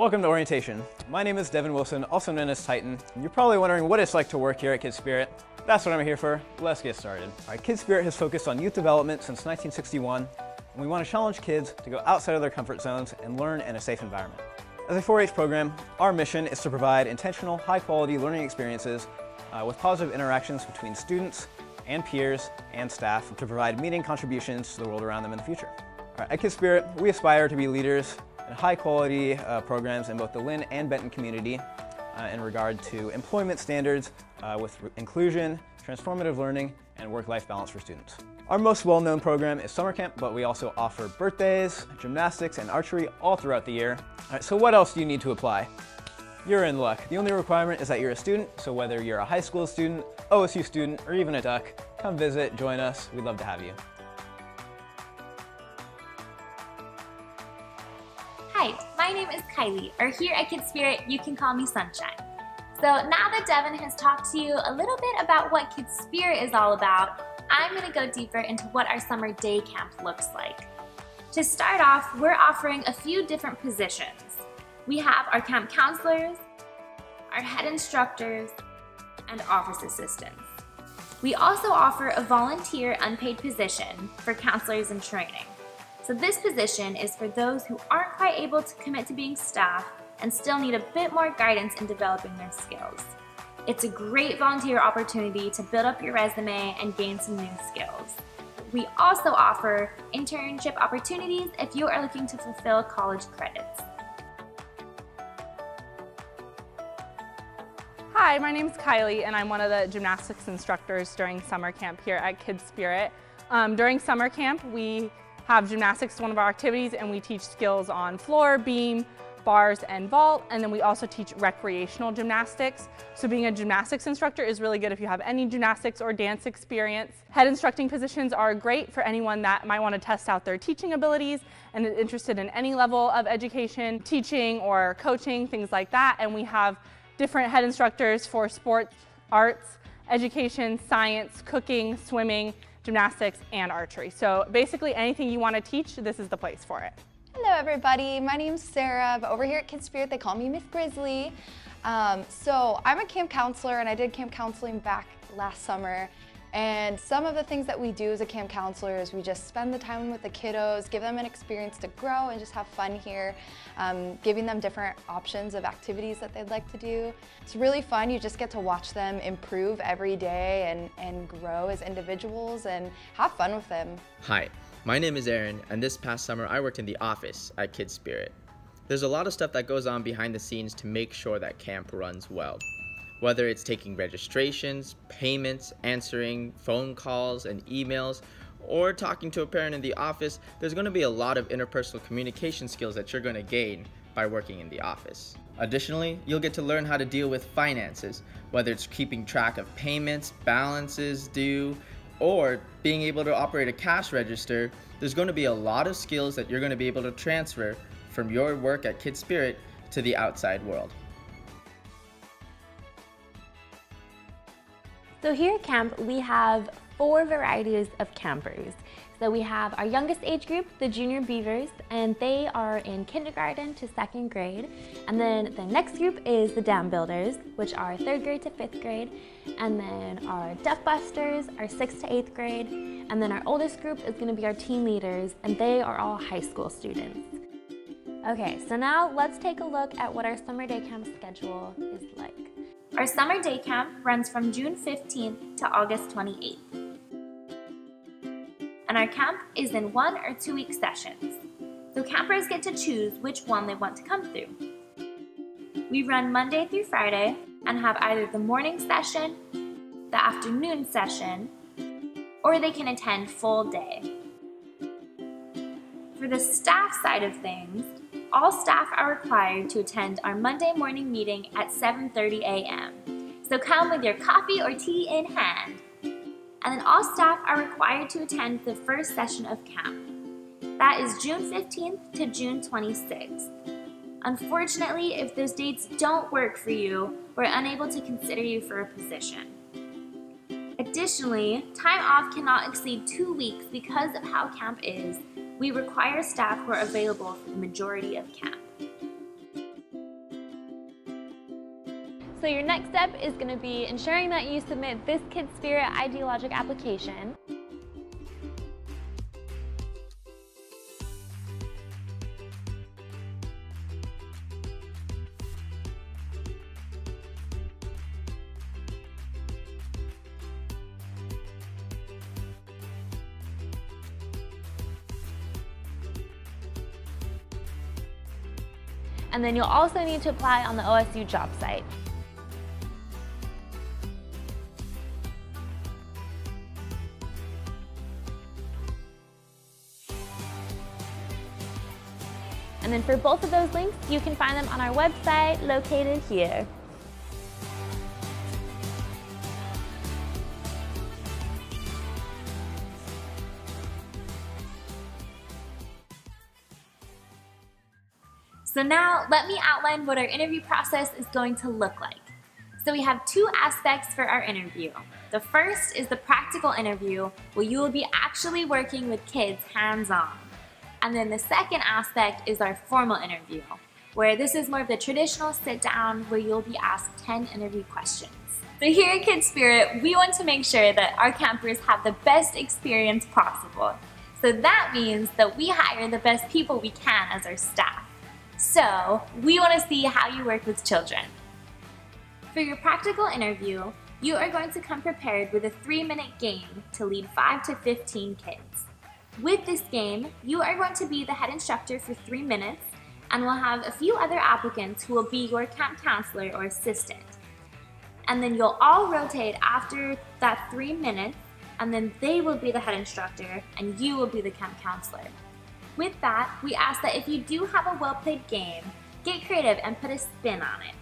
Welcome to orientation. My name is Devin Wilson, also known as Titan. You're probably wondering what it's like to work here at Kid Spirit. That's what I'm here for. Let's get started. All right, Kid Spirit has focused on youth development since 1961, and we want to challenge kids to go outside of their comfort zones and learn in a safe environment. As a 4-H program, our mission is to provide intentional, high-quality learning experiences with positive interactions between students and peers and staff to provide meaningful contributions to the world around them in the future. All right, at Kid Spirit, we aspire to be leaders in high-quality programs in both the Lynn and Benton community in regard to employment standards with inclusion, transformative learning, and work-life balance for students. Our most well-known program is summer camp, but we also offer birthdays, gymnastics, and archery all throughout the year. All right, so what else do you need to apply? You're in luck. The only requirement is that you're a student, so whether you're a high school student, OSU student, or even a Duck, come visit, join us. We'd love to have you. Hi, my name is Kylie, or here at Kid Spirit, you can call me Sunshine. So now that Devin has talked to you a little bit about what Kid Spirit is all about, I'm going to go deeper into what our summer day camp looks like. To start off, we're offering a few different positions. We have our camp counselors, our head instructors, and office assistants. We also offer a volunteer unpaid position for counselors in training. So this position is for those who aren't quite able to commit to being staff and still need a bit more guidance in developing their skills. It's a great volunteer opportunity to build up your resume and gain some new skills. We also offer internship opportunities if you are looking to fulfill college credits. Hi, my name is Kylie and I'm one of the gymnastics instructors during summer camp here at Kid Spirit. During summer camp, we have gymnastics as one of our activities, and we teach skills on floor, beam, bars, and vault, and then we also teach recreational gymnastics. So being a gymnastics instructor is really good if you have any gymnastics or dance experience. Head instructing positions are great for anyone that might want to test out their teaching abilities and is interested in any level of education, teaching or coaching, things like that. And we have different head instructors for sports, arts, education, science, cooking, swimming, gymnastics, and archery. So basically anything you want to teach, this is the place for it. Hello everybody, my name's Sarah, but over here at Kid Spirit they call me Miss Grizzly. So I'm a camp counselor and I did camp counseling back last summer. And some of the things that we do as a camp counselor is we just spend the time with the kiddos, give them an experience to grow and just have fun here, giving them different options of activities that they'd like to do. It's really fun. You just get to watch them improve every day and grow as individuals and have fun with them. Hi, my name is Aaron, and this past summer I worked in the office at Kid Spirit. There's a lot of stuff that goes on behind the scenes to make sure that camp runs well. Whether it's taking registrations, payments, answering phone calls and emails, or talking to a parent in the office, there's going to be a lot of interpersonal communication skills that you're going to gain by working in the office. Additionally, you'll get to learn how to deal with finances, whether it's keeping track of payments, balances due, or being able to operate a cash register. There's going to be a lot of skills that you're going to be able to transfer from your work at Kid Spirit to the outside world. So here at camp, we have 4 varieties of campers. So we have our youngest age group, the Junior Beavers, and they are in kindergarten to 2nd grade. And then the next group is the Dam Builders, which are 3rd grade to 5th grade. And then our Duck Busters are 6th to 8th grade. And then our oldest group is going to be our Teen Leaders, and they are all high school students. Okay, so now let's take a look at what our summer day camp schedule is like. Our summer day camp runs from June 15th to August 28th. And our camp is in 1 or 2 week sessions. So campers get to choose which one they want to come through. We run Monday through Friday and have either the morning session, the afternoon session, or they can attend full day. For the staff side of things, all staff are required to attend our Monday morning meeting at 7:30 a.m. So come with your coffee or tea in hand. And then all staff are required to attend the first session of camp. That is June 15th to June 26th. Unfortunately, if those dates don't work for you, we're unable to consider you for a position. Additionally, time off cannot exceed 2 weeks because of how camp is. We require staff who are available for the majority of camp. So your next step is going to be ensuring that you submit this Kid Spirit Idealogic application. And then you'll also need to apply on the OSU job site. And then for both of those links, you can find them on our website located here. So now let me outline what our interview process is going to look like. So we have two aspects for our interview. The first is the practical interview, where you will be actually working with kids hands-on. And then the second aspect is our formal interview, where this is more of the traditional sit-down where you'll be asked 10 interview questions. So here at Kid Spirit, we want to make sure that our campers have the best experience possible. So that means that we hire the best people we can as our staff. So we want to see how you work with children. For your practical interview, you are going to come prepared with a 3-minute game to lead 5 to 15 kids. With this game, you are going to be the head instructor for 3 minutes, and we'll have a few other applicants who will be your camp counselor or assistant. And then you'll all rotate after that 3 minutes, and then they will be the head instructor and you will be the camp counselor. With that, we ask that if you do have a well-played game, get creative and put a spin on it.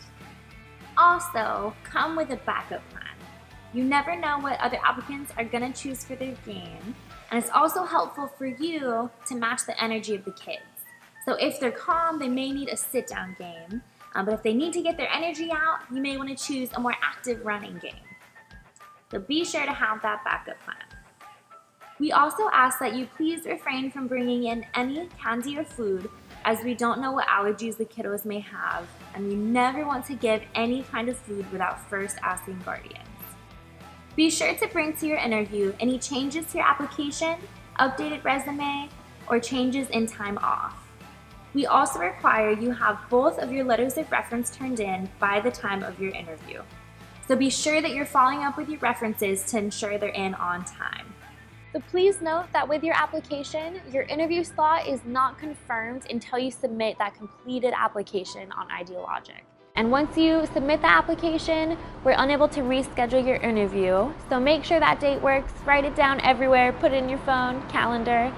Also, come with a backup plan. You never know what other applicants are going to choose for their game, and it's also helpful for you to match the energy of the kids. So if they're calm, they may need a sit-down game, but if they need to get their energy out, you may want to choose a more active running game. So be sure to have that backup plan. We also ask that you please refrain from bringing in any candy or food, as we don't know what allergies the kiddos may have, and we never want to give any kind of food without first asking guardians. Be sure to bring to your interview any changes to your application, updated resume, or changes in time off. We also require you have both of your letters of reference turned in by the time of your interview. So be sure that you're following up with your references to ensure they're in on time. So please note that with your application, your interview slot is not confirmed until you submit that completed application on Idealogic. And once you submit the application, we're unable to reschedule your interview. So make sure that date works, write it down everywhere, put it in your phone, calendar.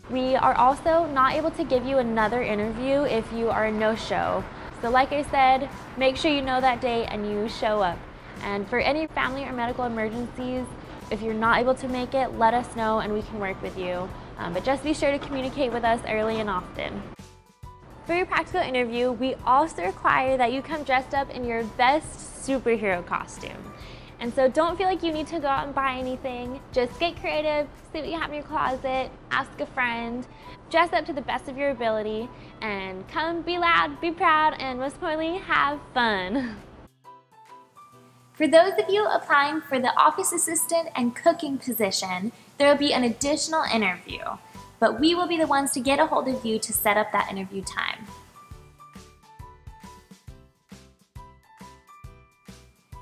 We are also not able to give you another interview if you are a no-show. So like I said, make sure you know that date and you show up. And for any family or medical emergencies, if you're not able to make it, let us know and we can work with you. But just be sure to communicate with us early and often. For your practical interview, we also require that you come dressed up in your best superhero costume. And so don't feel like you need to go out and buy anything. Just get creative, see what you have in your closet, ask a friend, dress up to the best of your ability, and come be loud, be proud, and most importantly, have fun. For those of you applying for the office assistant and cooking position, there will be an additional interview, but we will be the ones to get a hold of you to set up that interview time.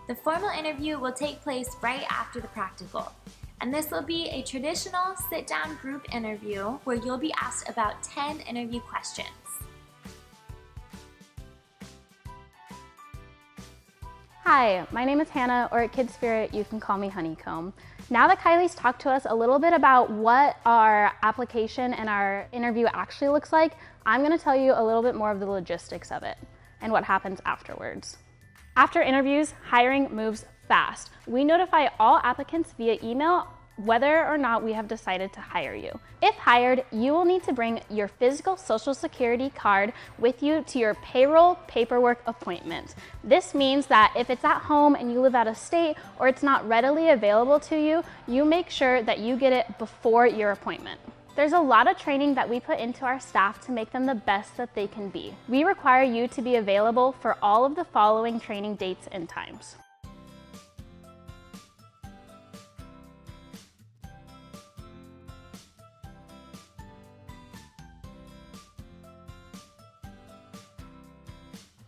The formal interview will take place right after the practical, and this will be a traditional sit-down group interview where you'll be asked about 10 interview questions. Hi, my name is Hannah, or at Kid Spirit, you can call me Honeycomb. Now that Kylie's talked to us a little bit about what our application and our interview actually looks like, I'm going to tell you a little bit more of the logistics of it and what happens afterwards. After interviews, hiring moves fast. We notify all applicants via email whether or not we have decided to hire you. If hired, you will need to bring your physical Social Security card with you to your payroll paperwork appointment. This means that if it's at home and you live out of state or it's not readily available to you, you make sure that you get it before your appointment. There's a lot of training that we put into our staff to make them the best that they can be. We require you to be available for all of the following training dates and times.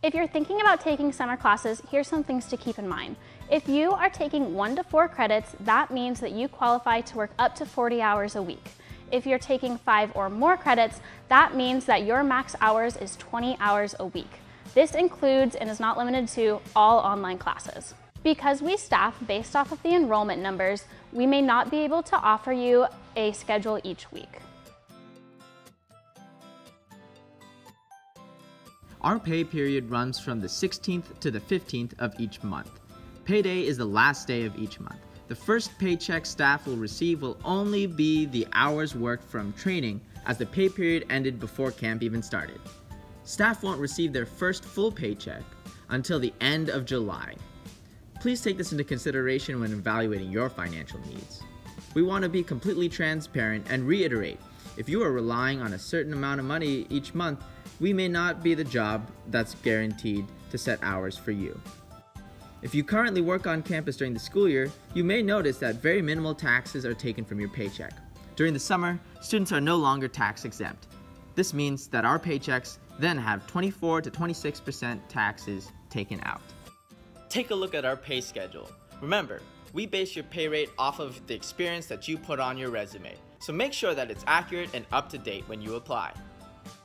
If you're thinking about taking summer classes, here's some things to keep in mind. If you are taking 1 to 4 credits, that means that you qualify to work up to 40 hours a week. If you're taking 5 or more credits, that means that your max hours is 20 hours a week. This includes and is not limited to all online classes. Because we staff based off of the enrollment numbers, we may not be able to offer you a schedule each week. Our pay period runs from the 16th to the 15th of each month. Payday is the last day of each month. The first paycheck staff will receive will only be the hours worked from training, as the pay period ended before camp even started. Staff won't receive their first full paycheck until the end of July. Please take this into consideration when evaluating your financial needs. We want to be completely transparent and reiterate, if you are relying on a certain amount of money each month, we may not be the job that's guaranteed to set hours for you. If you currently work on campus during the school year, you may notice that very minimal taxes are taken from your paycheck. During the summer, students are no longer tax exempt. This means that our paychecks then have 24 to 26% taxes taken out. Take a look at our pay schedule. Remember, we base your pay rate off of the experience that you put on your resume, so make sure that it's accurate and up to date when you apply.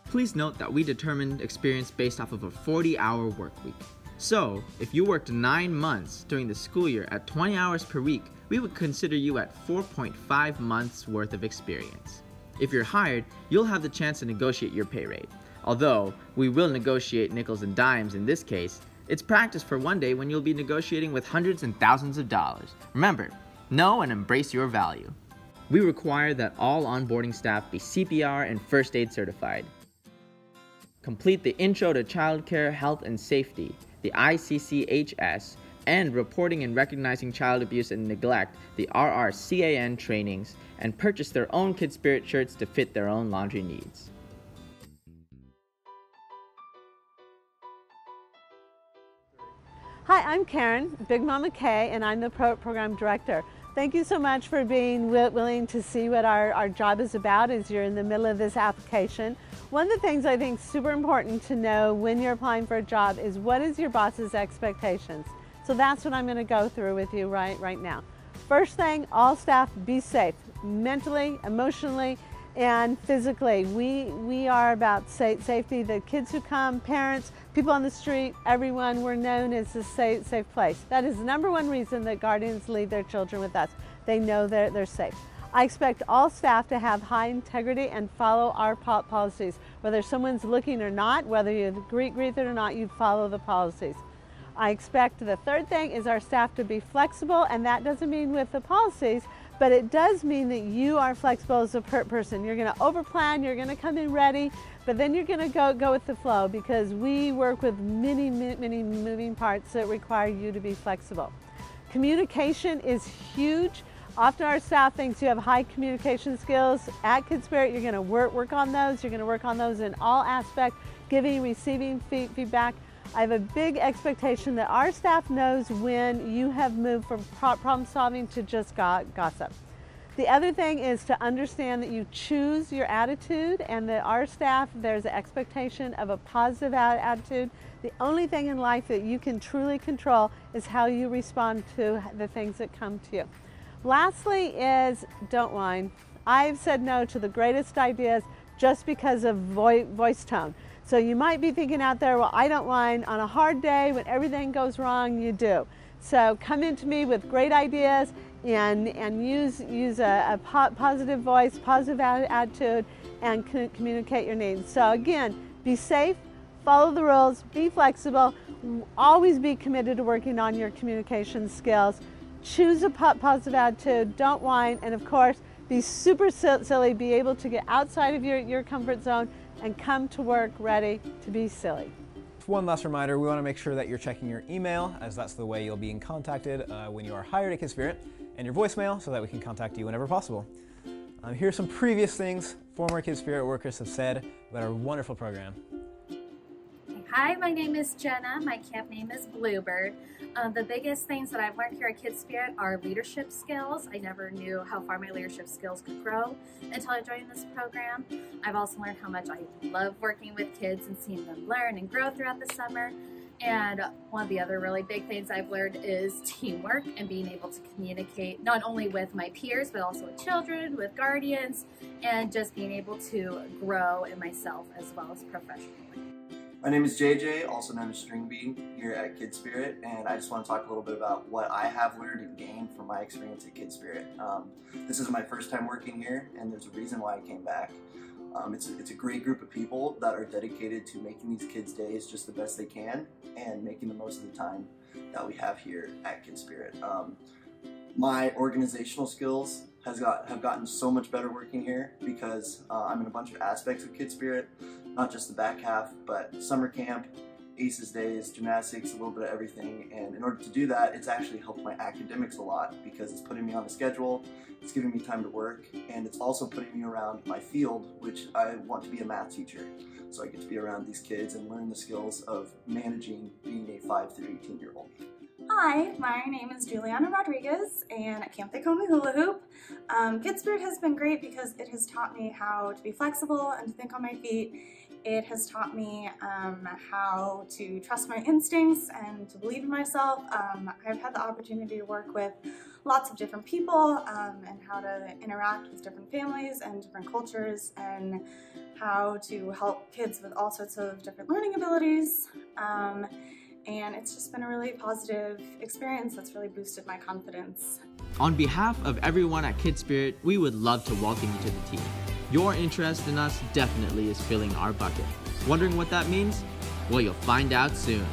Please note that we determined experience based off of a 40-hour work week. So, if you worked 9 months during the school year at 20 hours per week, we would consider you at 4.5 months worth of experience. If you're hired, you'll have the chance to negotiate your pay rate. Although, we will negotiate nickels and dimes in this case, it's practice for one day when you'll be negotiating with hundreds and thousands of dollars. Remember, know and embrace your value. We require that all onboarding staff be CPR and first aid certified. Complete the Intro to Childcare Health and Safety, the ICCHS, and Reporting and Recognizing Child Abuse and Neglect, the RRCAN trainings, and purchase their own Kid Spirit shirts to fit their own laundry needs. Hi, I'm Karen, Big Mama K, and I'm the Program Director. Thank you so much for being willing to see what our job is about as you're in the middle of this application. One of the things I think is super important to know when you're applying for a job is what is your boss's expectations. So that's what I'm going to go through with you right now. First thing, all staff be safe, mentally, emotionally, and physically. We are about safety. The kids who come, parents, people on the street, everyone, we're known as a safe place. That is the #1 reason that guardians leave their children with us. They know that they're safe. I expect all staff to have high integrity and follow our policies. Whether someone's looking or not, whether you agree with it or not, you follow the policies. I expect the third thing is our staff to be flexible, and that doesn't mean with the policies, but it does mean that you are flexible as a person. You're going to overplan, you're going to come in ready, but then you're going to go with the flow, because we work with many moving parts that require you to be flexible. Communication is huge. Often our staff thinks you have high communication skills. At Kid Spirit, you're going to work on those. You're going to work on those in all aspects, giving, receiving feedback. I have a big expectation that our staff knows when you have moved from problem solving to just gossip. The other thing is to understand that you choose your attitude, and that our staff, there's an expectation of a positive attitude. The only thing in life that you can truly control is how you respond to the things that come to you. Lastly is don't whine. I've said no to the greatest ideas just because of voice tone. So you might be thinking out there, well, I don't whine. On a hard day when everything goes wrong, you do. So come into me with great ideas and use a positive voice, positive attitude, and communicate your needs. So again, be safe, follow the rules, be flexible, always be committed to working on your communication skills. Choose a positive attitude, don't whine, and of course, be super silly, be able to get outside of your comfort zone and come to work ready to be silly. One last reminder, we want to make sure that you're checking your email, as that's the way you'll be contacted when you are hired at Kid Spirit, and your voicemail so that we can contact you whenever possible. Here are some previous things former Kids Spirit workers have said about our wonderful program. Hi, my name is Jenna. My camp name is Bluebird. The biggest things that I've learned here at Kids Spirit are leadership skills. I never knew how far my leadership skills could grow until I joined this program. I've also learned how much I love working with kids and seeing them learn and grow throughout the summer. And one of the other really big things I've learned is teamwork and being able to communicate not only with my peers, but also with children, with guardians, and just being able to grow in myself as well as professionally. My name is JJ, also known as String Bean, here at Kids Spirit, and I just want to talk a little bit about what I have learned and gained from my experience at Kids Spirit. This is my first time working here, and there's a reason why I came back. It's a great group of people that are dedicated to making these kids' days just the best they can and making the most of the time that we have here at Kids Spirit. My organizational skills have gotten so much better working here because I'm in a bunch of aspects of Kids Spirit, not just the back half, but summer camp, ACES days, gymnastics, a little bit of everything. And in order to do that, it's actually helped my academics a lot because it's putting me on a schedule, it's giving me time to work, and it's also putting me around my field, which I want to be a math teacher. So I get to be around these kids and learn the skills of managing being a 5 through 18-year-old. Hi, my name is Juliana Rodriguez, and at camp they call me Hula Hoop. Kids Spirit has been great because it has taught me how to be flexible and to think on my feet. It has taught me how to trust my instincts and to believe in myself. I've had the opportunity to work with lots of different people and how to interact with different families and different cultures and how to help kids with all sorts of different learning abilities. And it's just been a really positive experience that's really boosted my confidence. On behalf of everyone at Kids Spirit, we would love to welcome you to the team. Your interest in us definitely is filling our bucket. Wondering what that means? Well, you'll find out soon.